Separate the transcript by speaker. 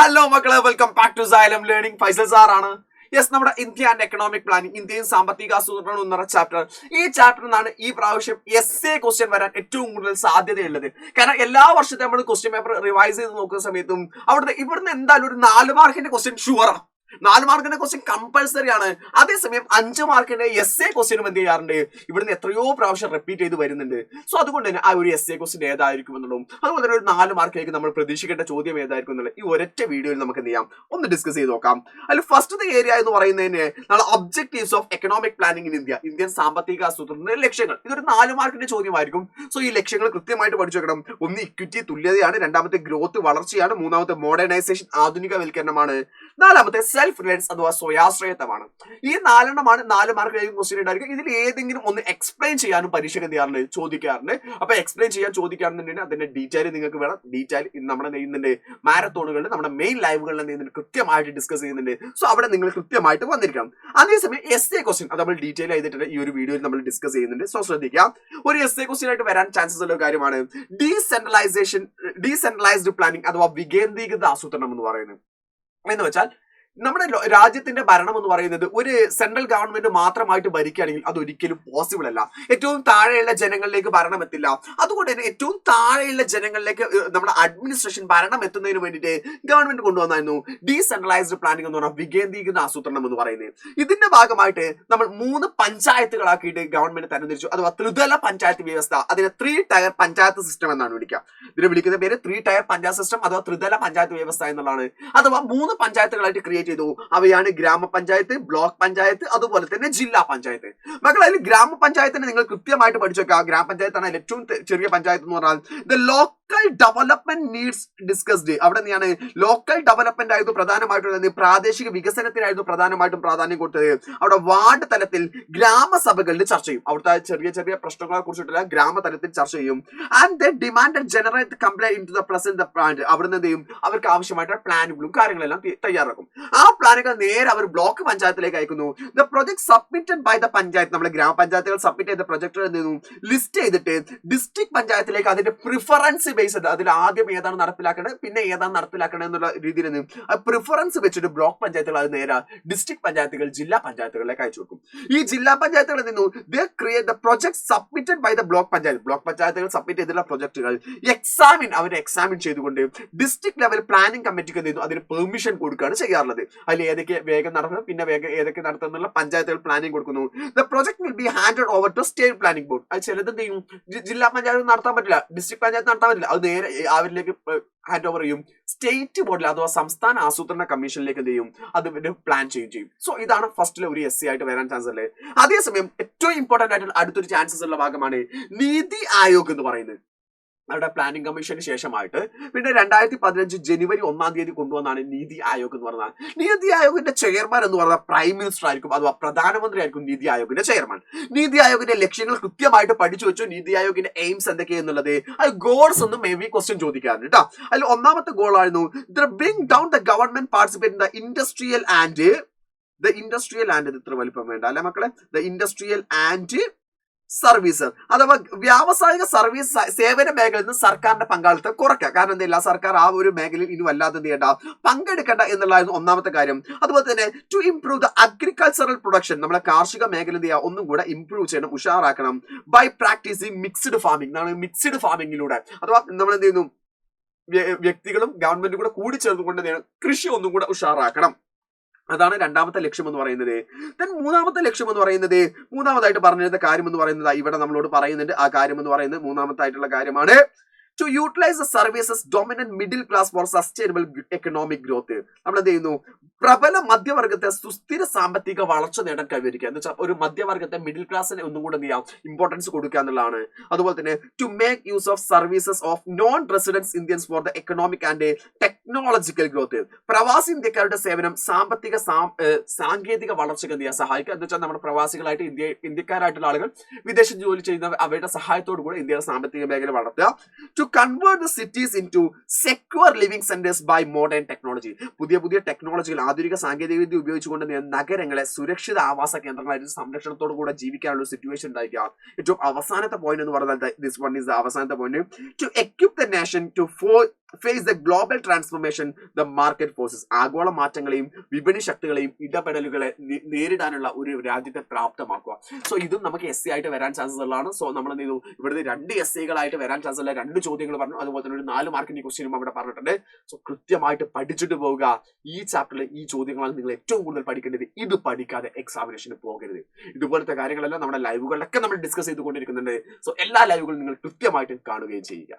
Speaker 1: Hello മക്കളെ, welcome back to Xylem learning. Faisal സാറാണ്. Yes, നമ്മുടെ ഇന്ത്യ ആൻഡ് എക്കണോമിക് പ്ലാനിംഗ്, ഇന്ത്യയും സാമ്പത്തിക ആസൂത്രണം എന്ന ചാപ്റ്റർ. ഈ ചാപ്റ്ററിൽ നിന്നാണ് ഈ പ്രാവശ്യം എസ്എ ക്വസ്റ്റ്യൻ വരാൻ ഏറ്റവും കൂടുതൽ സാധ്യതയുള്ളത്. കാരണം എല്ലാ വർഷത്തെ നമ്മൾ ക്വസ്റ്റ്യൻ പേപ്പർ റിവൈസ് ചെയ്ത് നോക്കുന്ന സമയത്തും ഇവിടുന്ന് എന്തായാലും ഒരു 4 മാർക്കിന്റെ ക്വസ്റ്റ്യൻ ഷുവറാണ്. 4 മാർക്കിന്റെ ക്വസ്റ്റ്യൻ കമ്പൽസറി ആണ്. അതേസമയം 5 മാർക്കിന്റെ എസ്എ ക്വസ്റ്റ്യനും എന്ത് ചെയ്യാറുണ്ട്, ഇവിടുന്ന് എത്രയോ പ്രാവശ്യം റിപ്പീറ്റ് ചെയ്ത് വരുന്നുണ്ട്. സോ അതുകൊണ്ട് തന്നെ ആ ഒരു എസ്എ ക്വസ്റ്റ്യൻ ഏതായിരിക്കും എന്നുള്ളതും അതുപോലെ തന്നെ ഒരു 4 മാർക്കിലേക്ക് നമ്മൾ പ്രതീക്ഷിക്കേണ്ട ചോദ്യം ഏതായിരിക്കും എന്നുള്ളത് ഈ ഒരൊറ്റ വീഡിയോയിൽ നമുക്ക് എന്ത് ചെയ്യാം, ഒന്ന് ഡിസ്കസ് ചെയ്ത് നോക്കാം. അതിൽ ഫസ്റ്റ് ഏരിയ എന്ന് പറയുന്നതിന് നമ്മൾ objectives of economic planning in India, Indian സാമ്പത്തിക ആസൂത്രണത്തിന്റെ ലക്ഷ്യങ്ങൾ. ഇതൊരു 4 മാർക്കിന്റെ ചോദ്യമായിരിക്കും. സോ ഈ ലക്ഷ്യങ്ങൾ കൃത്യമായിട്ട് പഠിച്ചു വെക്കണം. ഒന്ന് ഇക്വിറ്റി തുല്യതയാണ്, രണ്ടാമത്തെ ഗ്രോത്ത് വളർച്ചയാണ്, മൂന്നാമത്തെ മോഡേണൈസേഷൻ ആധുനികവൽക്കരണമാണ്, നാലാമത്തെ സെൽഫ് റിലയൻസ് അഥവാ സ്വയാശ്രയത്വമാണ്. ഈ 4 4 മാർക്ക് ക്വസ്റ്റ്യൻ ഉണ്ടായിരിക്കും. ഇതിൽ ഏതെങ്കിലും ഒന്ന് എക്സ്പ്ലെയിൻ ചെയ്യാനും പരീക്ഷയ്ക്ക് എന്ത് ചെയ്യാറുണ്ട്, ചോദിക്കാറുണ്ട്. അപ്പൊ എക്സ്പ്ലെയിൻ ചെയ്യാൻ ചോദിക്കാറുണ്ടെങ്കിൽ അതിന്റെ ഡീറ്റെയിൽ നിങ്ങൾക്ക് വേണം. ഡീറ്റെയിൽ നമ്മുടെ നെയ്യുന്നുണ്ട് മാരത്തോണുകളിൽ, നമ്മുടെ മെയിൻ ലൈവുകളിൽ നെയ്യുന്നുണ്ട്, കൃത്യമായിട്ട് ഡിസ്കസ് ചെയ്യുന്നുണ്ട്. സോ അവിടെ നിങ്ങൾ കൃത്യമായിട്ട് വന്നിരിക്കണം. അതേസമയം എസ്എ ക്വസ്റ്റ്യൻ അത് നമ്മൾ ഡീറ്റെയിൽ ചെയ്തിട്ട് ഈ ഒരു വീഡിയോയിൽ നമ്മൾ ഡിസ്കസ് ചെയ്യുന്നുണ്ട്. സോ ശ്രദ്ധിക്കാം. ഒരു എസ്എ ക്വസ്റ്റ്യൻ ആയിട്ട് വരാൻ ചാൻസസ് ഉള്ള കാര്യമാണ് ഡീസെൻട്രലൈസ്ഡ് പ്ലാനിംഗ് അഥവാ വികേന്ദ്രീകൃത ആസൂത്രണം എന്ന് പറയുന്നത്. എന്ന് വെച്ചാൽ നമ്മുടെ രാജ്യത്തിന്റെ ഭരണം എന്ന് പറയുന്നത് ഒരു സെൻട്രൽ ഗവൺമെന്റ് മാത്രമായിട്ട് ഭരിക്കുകയാണെങ്കിൽ അതൊരിക്കലും പോസിബിൾ അല്ല. ഏറ്റവും താഴെയുള്ള ജനങ്ങളിലേക്ക് ഭരണം എത്തില്ല. അതുകൊണ്ട് തന്നെ ഏറ്റവും താഴെയുള്ള ജനങ്ങളിലേക്ക് നമ്മുടെ അഡ്മിനിസ്ട്രേഷൻ ഭരണം എത്തുന്നതിന് വേണ്ടിയിട്ട് ഗവൺമെന്റ് കൊണ്ടുവന്നായിരുന്നു ഡീസെൻട്രലൈസ്ഡ് പ്ലാനിംഗ് എന്ന് പറഞ്ഞാൽ വികേന്ദ്രീകൃത ആസൂത്രണം എന്ന് പറയുന്നത്. ഇതിന്റെ ഭാഗമായിട്ട് നമ്മൾ 3 പഞ്ചായത്തുകളാക്കിയിട്ട് ഗവൺമെന്റ് തരംതിരിച്ചു, അഥവാ ത്രിതല പഞ്ചായത്ത് വ്യവസ്ഥ. അതിനെ 3 ടയർ പഞ്ചായത്ത് സിസ്റ്റം എന്നാണ് വിളിക്കുക. ഇതിനെ വിളിക്കുന്ന പേര് 3 ടയർ പഞ്ചായത്ത് സിസ്റ്റം അഥവാ ത്രിതല പഞ്ചായത്ത് വ്യവസ്ഥ എന്നുള്ളതാണ്. അഥവാ 3 പഞ്ചായത്തുകളായിട്ട് ക്രിയേറ്റ് ചെയ്തു. അവയാണ് ഗ്രാമപഞ്ചായത്ത്, ബ്ലോക്ക് പഞ്ചായത്ത്, അതുപോലെ തന്നെ ജില്ലാ പഞ്ചായത്ത്. മക്കൾ, അതിൽ ഗ്രാമപഞ്ചായത്തിനെ നിങ്ങൾ കൃത്യമായിട്ട് പഠിച്ചു വെക്കുക. ഗ്രാമപഞ്ചായത്താണ് ഏറ്റവും ചെറിയ പഞ്ചായത്ത് എന്ന് പറഞ്ഞാൽ. The local development needs discussed. അവിടെ നിന്നാണ് ലോക്കൽ ഡെവലപ്മെന്റ് ആയിരുന്നു പ്രധാനമായിട്ടും, പ്രാദേശിക വികസനത്തിനായിരുന്നു പ്രധാനമായിട്ടും പ്രാധാന്യം കൊടുത്തത്. അവിടെ വാർഡ് തലത്തിൽ ഗ്രാമസഭകളിൽ ചർച്ച ചെയ്യും. അവിടുത്തെ ചെറിയ ചെറിയ പ്രശ്നങ്ങളെ കുറിച്ചിട്ടുള്ള ഗ്രാമതലത്തിൽ ചർച്ച ചെയ്യും. And the demand generate complaint in to the present plant. അവിടുന്ന് എന്ത് ചെയ്യും, അവർക്ക് ആവശ്യമായിട്ടുള്ള പ്ലാനുകളും കാര്യങ്ങളെല്ലാം തയ്യാറാക്കും. ആ പ്ലാനുകൾ നേരെ അവർ ബ്ലോക്ക് പഞ്ചായത്തിലേക്ക് അയക്കുന്നു. The project submitted by the panchayat. നമ്മുടെ ഗ്രാമപഞ്ചായത്തുകൾ സബ്മിറ്റ് ചെയ്ത പ്രൊജക്ടുകൾ എന്ത് ചെയ്യുന്നു, ലിസ്റ്റ് ചെയ്തിട്ട് ഡിസ്ട്രിക്ട് പഞ്ചായത്തിലേക്ക് അതിന്റെ പ്രിഫറൻസ് ബേസ്ഡ്, അതിൽ ആദ്യം ഏതാണ് നടപ്പിലാക്കേണ്ടത് പിന്നെ ഏതാണ് നടപ്പിലാക്കേണ്ടത് എന്നുള്ള രീതിയിൽ പ്രിഫറൻസ് വെച്ചിട്ട് ബ്ലോക്ക് പഞ്ചായത്തുകൾ അത് നേരെ ഡിസ്ട്രിക്ട് പഞ്ചായത്തുകൾ, ജില്ലാ പഞ്ചായത്തുകളിലേക്ക് അയച്ചു വെക്കും. ഈ ജില്ലാ പഞ്ചായത്തുകളിൽ നിന്നും they create the project submitted by the block panchayat. Block പഞ്ചായത്തുകൾ സബ്മിറ്റ് ചെയ്തിട്ടുള്ള പ്രൊജക്ടുകൾ എക്സാമിൻ ചെയ്തുകൊണ്ട് ഡിസ്ട്രിക്ട് ലെവൽ പ്ലാനിംഗ് കമ്മിറ്റിക്ക് എന്ത് ചെയ്യുന്നു, അതിന് പെർമിഷൻ കൊടുക്കുകയാണ് ചെയ്യാറുള്ളത്. അതിൽ ഏതൊക്കെ വേഗം നടക്കണം പിന്നെ ഏതൊക്കെ നടത്തുന്നുള്ള പഞ്ചായത്തുകൾ പ്ലാനിംഗ് കൊടുക്കുന്നു. The project will be handed over to state planning board. അത് ചിലത് എന്ത് ചെയ്യും, ജില്ലാ പഞ്ചായത്ത് നടത്താൻ പറ്റില്ല, ഡിസ്ട്രിക്ട് പഞ്ചായത്ത് നടത്താൻ പറ്റില്ല, അത് നേരെ അവരിലേക്ക് ഹാൻഡ് ഓവർ ചെയ്യും. സ്റ്റേറ്റ് ബോർഡിൽ അഥവാ സംസ്ഥാന ആസൂത്രണ കമ്മീഷനിലേക്ക് എന്ത് ചെയ്യും, അത് പ്ലാൻ ചെയ്യും. സോ ഇതാണ് ഫസ്റ്റിലെ ഒരു എസ് ആയിട്ട് വരാൻ ചാൻസ് ഉള്ളത്. അതേസമയം ഏറ്റവും ഇമ്പോർട്ടന്റ് ആയിട്ടുള്ള അടുത്തൊരു ചാൻസസ് ഉള്ള ഭാഗമാണ് നീതി ആയോഗ് എന്ന് പറയുന്നത്. അവരുടെ പ്ലാനിംഗ് കമ്മീഷന് ശേഷമായിട്ട് പിന്നെ 2015 ജനുവരി 1 കൊണ്ടുവന്നാണ് നീതി ആയോഗ് എന്ന് പറഞ്ഞാൽ. നീതി ആയോഗിന്റെ ചെയർമാൻ എന്ന് പറഞ്ഞാൽ പ്രൈം മിനിസ്റ്റർ ആയിരിക്കും, അഥവാ പ്രധാനമന്ത്രി ആയിരിക്കും നീതി ആയോഗിന്റെ ചെയർമാൻ. നീതി ആയോഗിന്റെ ലക്ഷ്യങ്ങൾ കൃത്യമായിട്ട് പഠിച്ചു വെച്ചു. നീതി ആയോഗിന്റെ എയിംസ് എന്തൊക്കെയെന്നുള്ളത്, അത് ഗോൾസ് ഒന്നും മേ ബി ക്വസ്റ്റ്യൻ ചോദിക്കാറുണ്ട് കേട്ടോ. അതിൽ ഒന്നാമത്തെ ഗോൾ ആയിരുന്നു bring down the government participate in the industrial and ഇത്ര വലിപ്പം വേണ്ട അല്ലെ മക്കളെ, ദ ഇൻഡസ്ട്രിയൽ ആൻഡ് സർവീസ് അഥവാ വ്യാവസായിക സർവീസ് സേവന മേഖലയിൽ നിന്ന് സർക്കാരിന്റെ പങ്കാളിത്തം കുറയ്ക്കുക. കാരണം എന്തില്ല, സർക്കാർ ആ ഒരു മേഖലയിൽ ഇനി വല്ലാതെ എന്ത് ചെയ്യേണ്ട, പങ്കെടുക്കേണ്ട എന്നുള്ളതായിരുന്നു ഒന്നാമത്തെ കാര്യം. അതുപോലെ തന്നെ to improve the agricultural production, നമ്മളെ കാർഷിക മേഖല എന്ത് ചെയ്യുക, ഒന്നും കൂടെ ഇംപ്രൂവ് ചെയ്യണം, ഉഷാറാക്കണം. By practising mixed farming, mixed ഫാമിംഗിലൂടെ അഥവാ നമ്മൾ എന്ത് ചെയ്യുന്നു, വ്യക്തികളും ഗവൺമെന്റും കൂടെ കൂടി ചേർന്നുകൊണ്ട് കൃഷി ഒന്നും കൂടെ ഉഷാറാക്കണം. അതാണ് രണ്ടാമത്തെ ലക്ഷ്യം എന്ന് പറയുന്നത്. മൂന്നാമത്തെ ലക്ഷ്യം എന്ന് പറയുന്നത്, മൂന്നാമതായിട്ട് പറഞ്ഞിരുന്ന കാര്യം എന്ന് പറയുന്നത് ഇവിടെ നമ്മളോട് പറയുന്നുണ്ട്. ആ കാര്യം എന്ന് പറയുന്നത് മൂന്നാമത്തായിട്ടുള്ള കാര്യമാണ് to utilize the services dominant middle class for sustainable economic growth. നമ്മൾ എന്ത് ചെയ്യുന്നു, പ്രബല മധ്യവർഗത്തെ സുസ്ഥിര സാമ്പത്തിക വളർച്ച നേടാൻ കൈവരിക്കുക എന്ന് വെച്ചാൽ ഒരു മധ്യവർഗത്തെ മിഡിൽ ക്ലാസ്സിനെ ഒന്നും കൂടെ എന്ത് ചെയ്യാം, ഇമ്പോർട്ടൻസ് കൊടുക്കുക എന്നുള്ളതാണ്. അതുപോലെ തന്നെ to make use of services of non residence Indians for the economic and technological growth. പ്രവാസി ഇന്ത്യക്കാരുടെ സേവനം സാമ്പത്തിക സാങ്കേതിക വളർച്ചയ്ക്ക് എന്ത് ചെയ്യാൻ സഹായിക്കുക എന്ന് വെച്ചാൽ നമ്മുടെ പ്രവാസികളായിട്ട് ഇന്ത്യക്കാരായിട്ടുള്ള ആളുകൾ വിദേശ ജോലി ചെയ്യുന്ന അവരുടെ സഹായത്തോടു കൂടെ ഇന്ത്യയുടെ സാമ്പത്തിക മേഖല വളർത്തുക. To convert the cities into secure living centers by modern technology. പുതിയ ടെക്നോളജികൾ, ആധുനിക സാങ്കേതിക വിദ്യ ഉപയോഗിച്ചുകൊണ്ട് നഗരങ്ങളെ സുരക്ഷിത ആവാസ കേന്ദ്രങ്ങളായിട്ട് സംരക്ഷണത്തോടു കൂടെ ജീവിക്കാനുള്ള സിറ്റുവേഷൻ ഉണ്ടായിരിക്കുക. ഏറ്റവും അവസാനത്തെ പോയിന്റ് എന്ന് പറഞ്ഞാൽ ദിസ് വൺ ഈസ് അവസാനത്തെ point, to equip the nation face the global transformation the market forces. ആഗോള മാറ്റങ്ങളെയും വിപണി ശക്തികളെയും ഇടപെടലുകളെ നേരിടാനുള്ള ഒരു രാജ്യത്തെ പ്രാപ്തമാക്കുക. സോ ഇതും നമുക്ക് എസ് ആയിട്ട് വരാൻ ചാൻസസ് ഉള്ളതാണ്. സോ നമ്മൾ എന്ത് ചെയ്തു, ഇവിടുത്തെ 2 SAകളായിട്ട് വരാൻ ചാൻസ് ഉള്ള 2 ചോദ്യങ്ങൾ പറഞ്ഞു. അതുപോലെ തന്നെ ഒരു 4 മാർക്കിന്റെ ക്വസ്റ്റ്യനും അവിടെ പറഞ്ഞിട്ടുണ്ട്. സോ കൃത്യമായിട്ട് പഠിച്ചിട്ട് പോവുക. ഈ ചാപ്റ്ററിൽ ഈ ചോദ്യങ്ങളാണ് നിങ്ങൾ ഏറ്റവും കൂടുതൽ പഠിക്കേണ്ടത്. ഇത് പഠിക്കാതെ എക്സാമിനേഷന് പോകരുത്. ഇതുപോലത്തെ കാര്യങ്ങളെല്ലാം നമ്മുടെ ലൈവുകളിലൊക്കെ നമ്മൾ ഡിസ്കസ് ചെയ്തുകൊണ്ടിരിക്കുന്നുണ്ട്. സോ എല്ലാ ലൈവുകളും നിങ്ങൾ കൃത്യമായിട്ട് കാണുകയും ചെയ്യുക.